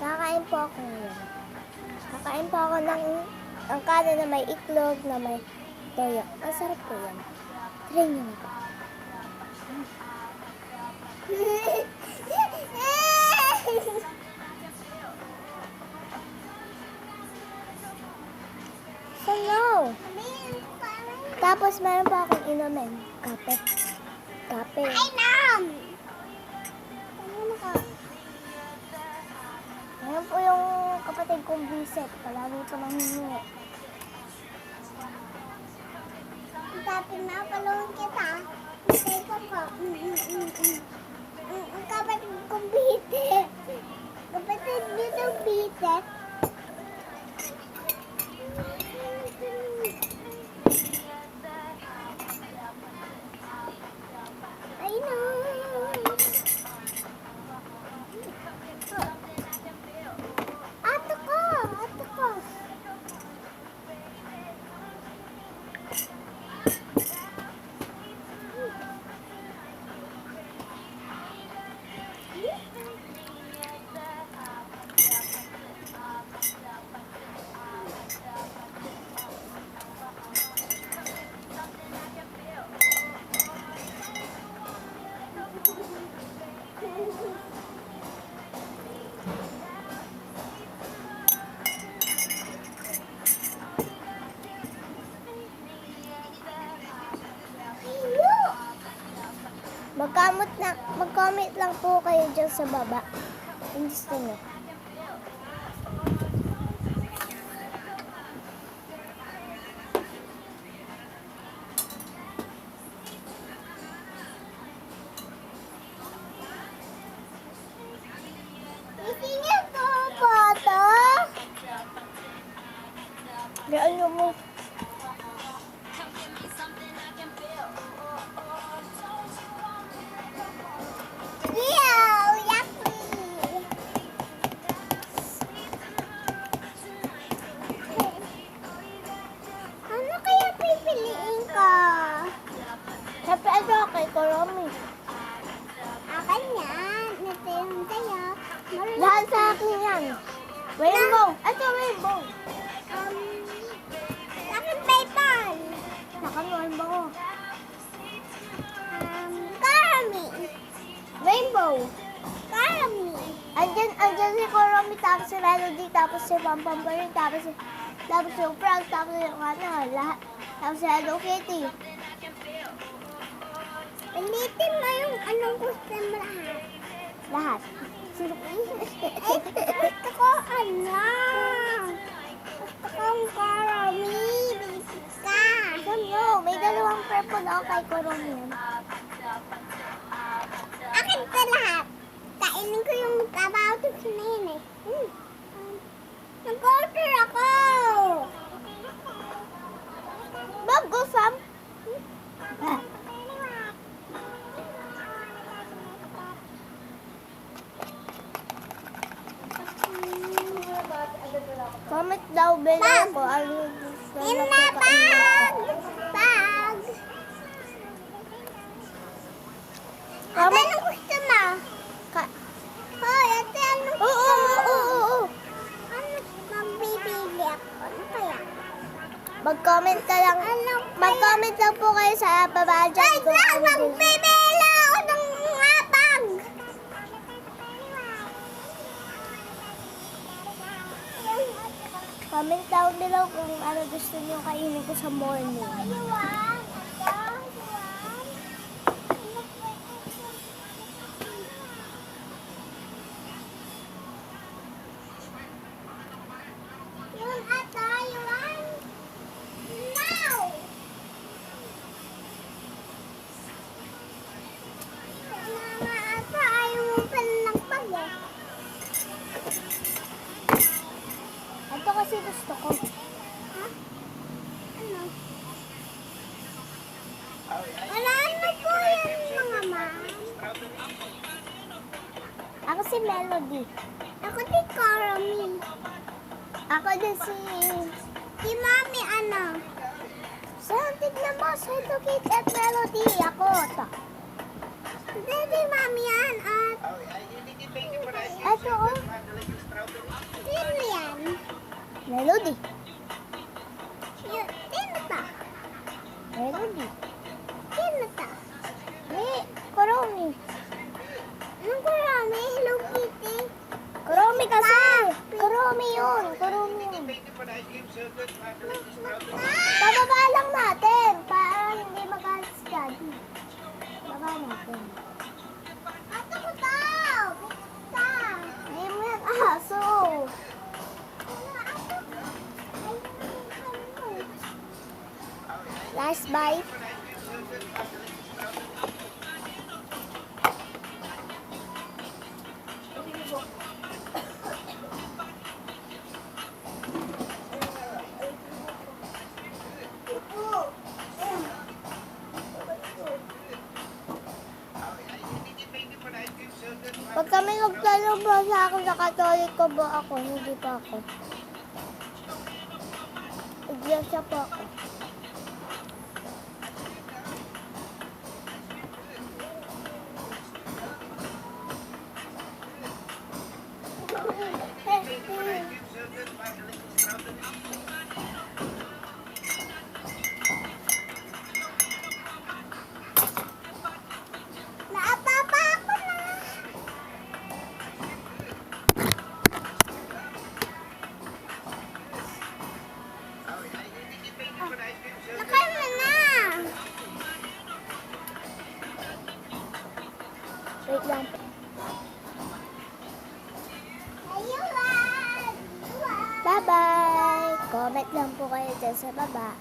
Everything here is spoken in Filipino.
Kakain po ako ngayon. Kakain po ako ng angkada na may itlog, na may toyo. Ang sarap po yan. Try nyo na po. So no! Tapos meron po akong inumin. Kape. Kape. Ay, nam! Ayan po yung kapatid kong Vincent. Palagi po nang hiningi. Kapatid na, palungan kita. Matay ko po. Ang kapatid kong Vincent. Kapatid dito Vincent. Ay, no! Ato ko! Ato ko! Mag-comment lang po kayo dyan sa baba. Kung gusto nyo. Isingin po po ito. Gano'n mo. Kay Koromi. Akin yan. Ito yung tayo. Lahat sa akin yan. Rainbow. Ito rainbow. Akin PayPal. Akin rainbow. Koromi. Rainbow. Koromi. Andyan si Koromi, tapos si Melody, tapos si Pampambarin, tapos yung Frog, tapos yung lahat. Tapos si Hello Kitty. Pilitin mo yung anong gusto mo lahat. Lahat. Gusto ko Gusto kong Koromi. Bilis ka. May dalawang purple ako kay Koromi. Akin sa lahat. Kainin ko yung trabaho to sa na yun eh. Nag-order ako. Bob, go Sam. Comment daw below ko ano gusto mo pagkain. Bag! Comment anong gusto mo? Hoy, ate, anong gusto mo? Oo. Ano mabibili ako? Ano kaya? Mag-comment ka lang. Mag-comment lang po kayo sa baba dyan. Ay, magbibili ako ng bag! Comment down below kung ano gusto niyo kainin ko sa morning. Yung ata, yuan. Now! Mga ata, ayaw mo pala ng pag eh. Ito kasi gusto ko. Ha? Ano? Ano po yan mga ma'am? Ako si Melody. Ako si Koromi. Ako din si Mami ano? Tignan mo, sa Hello Kitty at Melody. Ako, ito. Hindi, Mami yan. At Ito, oh. Sino yan? Melody. Sino ta? Melody. Sino ta? Kuromi. Anong Kuromi? Hello Kitty. Kuromi kasi. Kuromi yun. Kuromi yun. Bababa lang natin para hindi magalit si Daddy. Baba natin. Ato ko daw. Pizza. Hindi mo yan aso. Last bite. Pag kami nagtanong ba sa akin sa Katoliko ba ako, hindi pa ako. Iglesia po ako. Naapapa ako na. Lakay mo na. Wait lang. Bye-bye! Comment lang po kayo dyan sa baba.